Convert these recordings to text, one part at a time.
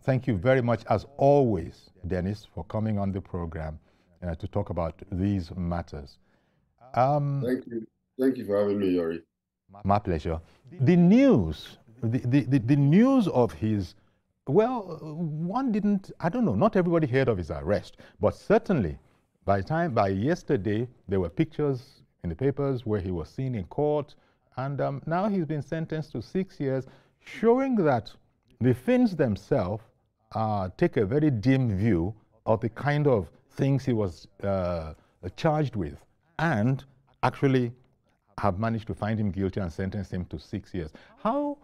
Thank you very much, as always, Dennis, for coming on the program to talk about these matters. Um, Thank you. Thank you for having me, Yori. my pleasure. The news, the news of his, well, one didn't, I don't know, not everybody heard of his arrest, but certainly by yesterday, there were pictures in the papers where he was seen in court, and now he's been sentenced to 6 years, showing that the Finns themselves take a very dim view of the kind of things he was charged with, and actually have managed to find him guilty and sentence him to 6 years. How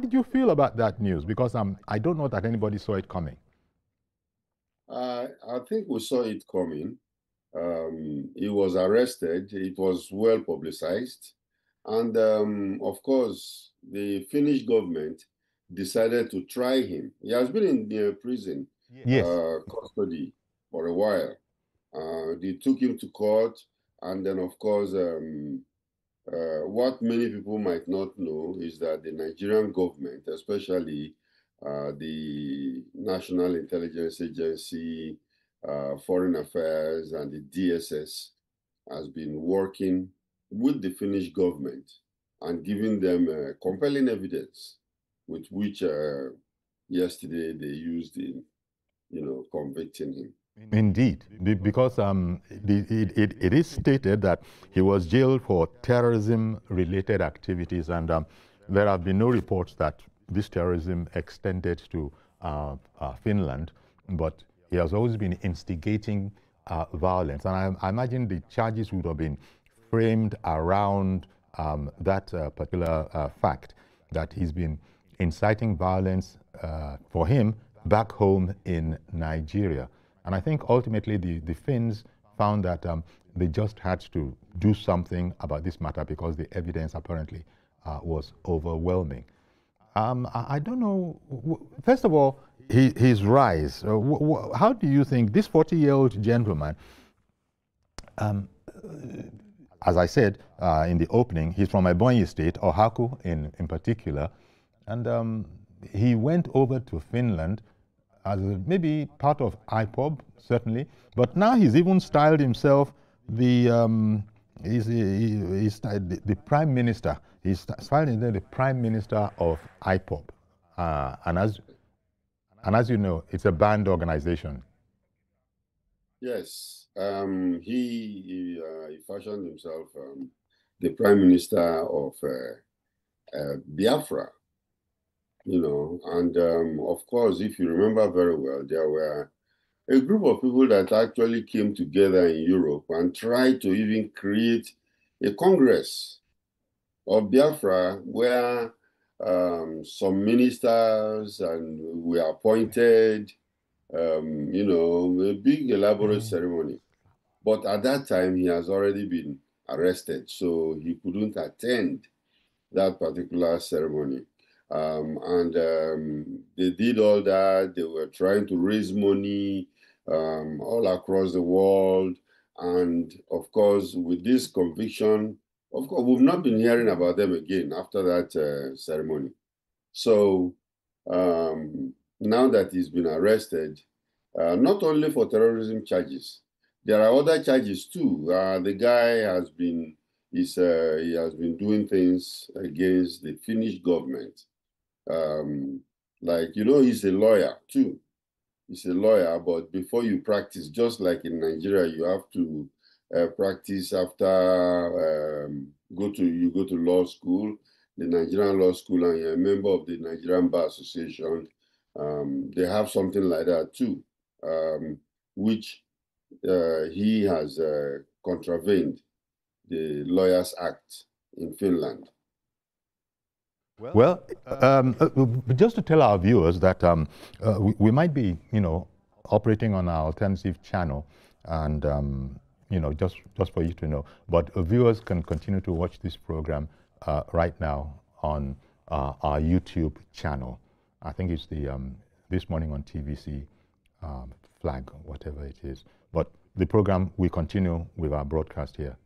did you feel about that news? Because I don't know that anybody saw it coming. I think we saw it coming. He was arrested. It was well publicized. And of course, the Finnish government decided to try him. He has been in the prison Yes. custody for a while. They took him to court. And then, of course, what many people might not know is that the Nigerian government, especially the National Intelligence Agency, Foreign Affairs, and the DSS, has been working with the Finnish government and giving them compelling evidence, with which yesterday they used in, convicting him. Indeed, because it is stated that he was jailed for terrorism-related activities, and there have been no reports that this terrorism extended to Finland, but he has always been instigating violence. And I imagine the charges would have been framed around that particular fact, that he's been inciting violence for him back home in Nigeria. And I think ultimately the Finns found that they just had to do something about this matter because the evidence apparently was overwhelming. I don't know, first of all, his rise. How do you think this 40-year-old gentleman, as I said in the opening, he's from Ebonyi State, Ohaku in particular, and he went over to Finland as maybe part of IPOB, certainly, but now he's even styled himself he's the prime minister. He's styled himself the prime minister of IPOB, and as you know, it's a banned organization. Yes, he fashioned himself the prime minister of Biafra, and of course, if you remember very well, there were a group of people that actually came together in Europe and tried to even create a Congress of Biafra where some ministers and were appointed, a big elaborate ceremony. But at that time, he has already been arrested, so he couldn't attend that particular ceremony. And they did all that. They were trying to raise money all across the world. And of course, with this conviction, of course, we've not been hearing about them again after that ceremony. So now that he's been arrested, not only for terrorism charges, there are other charges too. The guy has been he has been doing things against the Finnish government. Like, he's a lawyer too. He's a lawyer, but before you practice, just like in Nigeria, you have to practice after you go to law school, the Nigerian law school, and you're a member of the Nigerian Bar Association. They have something like that too, which he has contravened the Lawyers Act in Finland. Well, just to tell our viewers that we might be, operating on our alternative channel, and just for you to know. But viewers can continue to watch this program right now on our YouTube channel. I think it's the This Morning on TVC flag, whatever it is. But the program, we continue with our broadcast here.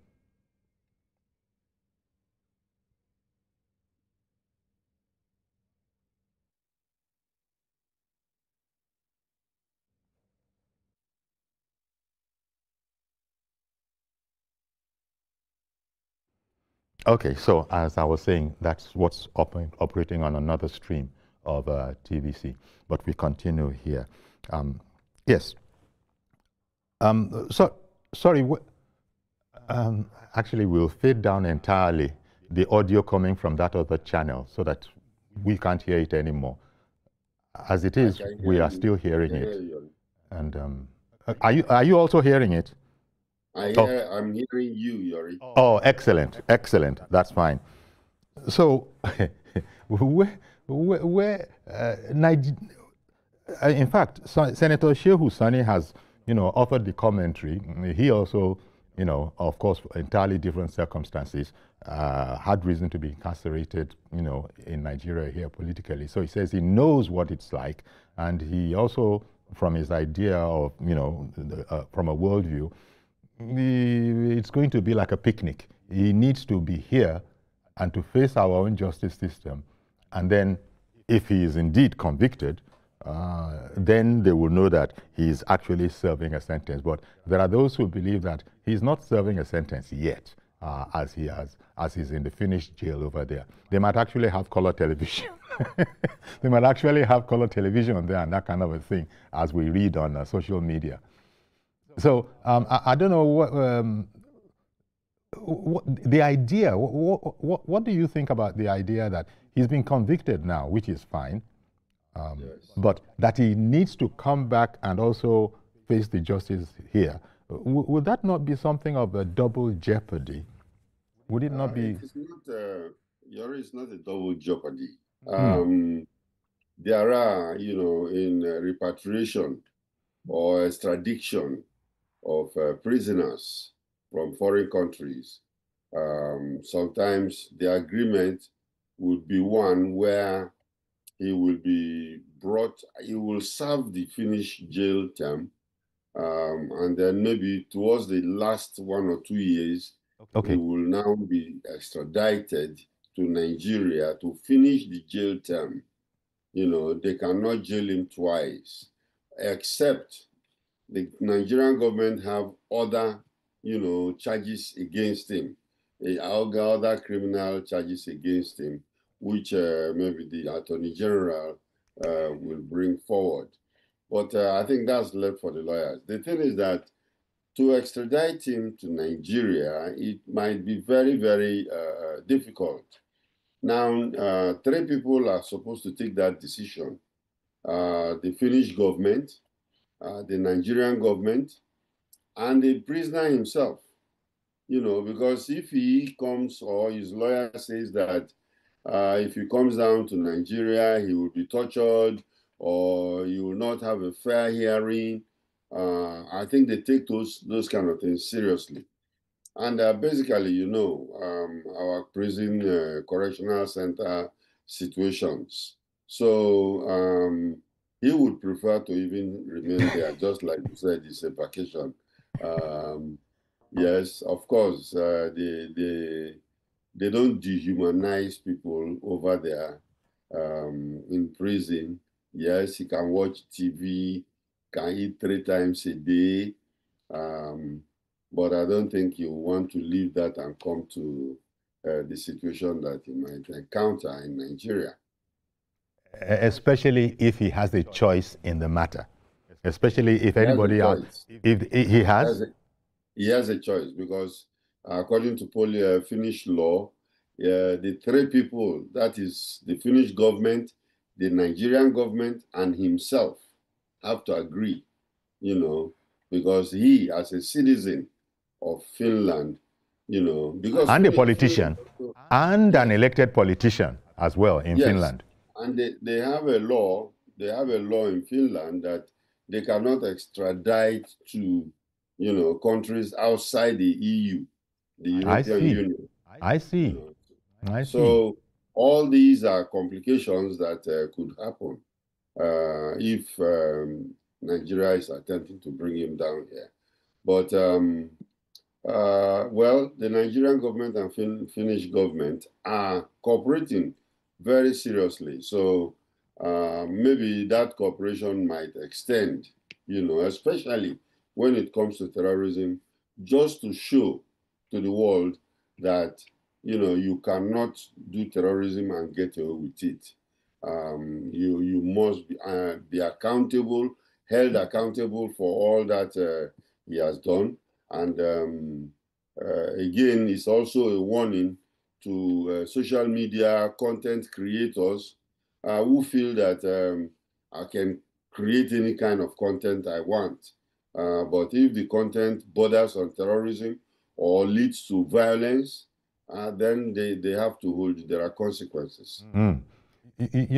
Okay, so as I was saying, that's what's operating on another stream of TVC. But we continue here. Um, yes. So, sorry. Actually, we'll fade down entirely the audio coming from that other channel so that we can't hear it anymore. As it I is, can we hear are you. still I hearing can hear it. you. And are you also hearing it? Oh, I'm hearing you, Yori. oh, excellent, excellent. That's fine. So, where in fact, Senator Shehu Sani has, offered the commentary. He also, of course, entirely different circumstances, had reason to be incarcerated, in Nigeria here politically. So he says he knows what it's like, and he also, from his idea of, from a worldview, it's going to be like a picnic. He needs to be here and to face our own justice system. And then, if he is indeed convicted, then they will know that he is actually serving a sentence. But there are those who believe that he's not serving a sentence yet, as he's in the Finnish jail over there. They might actually have color television. They might actually have color television there and that kind of a thing, as we read on social media. So I don't know what the idea. What do you think about the idea that he's been convicted now, which is fine, Yes. but that he needs to come back and also face the justice here? Would that not be something of a double jeopardy? Would it not It be? is not, Yori, it's not a double jeopardy. Hmm. There are, in repatriation or extradition of prisoners from foreign countries, sometimes the agreement would be one where he will serve the Finnish jail term, and then maybe towards the last 1 or 2 years, he Okay. will now be extradited to Nigeria to finish the jail term. They cannot jail him twice, except the Nigerian government have other, charges against him, other criminal charges against him, which maybe the Attorney General will bring forward. But I think that's left for the lawyers. The thing is that to extradite him to Nigeria, it might be very, very difficult. Now, three people are supposed to take that decision. The Finnish government, the Nigerian government, and the prisoner himself, because if he comes or his lawyer says that if he comes down to Nigeria, he will be tortured or he will not have a fair hearing, I think they take those kind of things seriously. And basically, our prison correctional center situations. So he would prefer to even remain there, just like you said, it's a vacation. Um, yes, of course, they don't dehumanize people over there in prison. Yes, he can watch TV, can eat 3 times a day. Um, but I don't think you want to leave that and come to the situation that you might encounter in Nigeria. Especially if he has a choice in the matter. Especially if He has a anybody, choice. if he has. He has a choice because according to Finnish law, the three people, that is the Finnish government, the Nigerian government, and himself, have to agree, because he, as a citizen of Finland, because And a Finland politician, also, and an yes, elected politician as well in yes, Finland. and they have a law in Finland that they cannot extradite to, countries outside the EU, the I European see. Union, I you see. know. I see. So all these are complications that could happen if Nigeria is attempting to bring him down here. But well, the Nigerian government and Finnish government are cooperating very seriously. So maybe that cooperation might extend, especially when it comes to terrorism, just to show to the world that you cannot do terrorism and get away with it. You must be accountable, held accountable for all that he has done. And again, it's also a warning to social media content creators who feel that I can create any kind of content I want. But if the content borders on terrorism or leads to violence, then they have to hold, there are consequences. Mm. You know,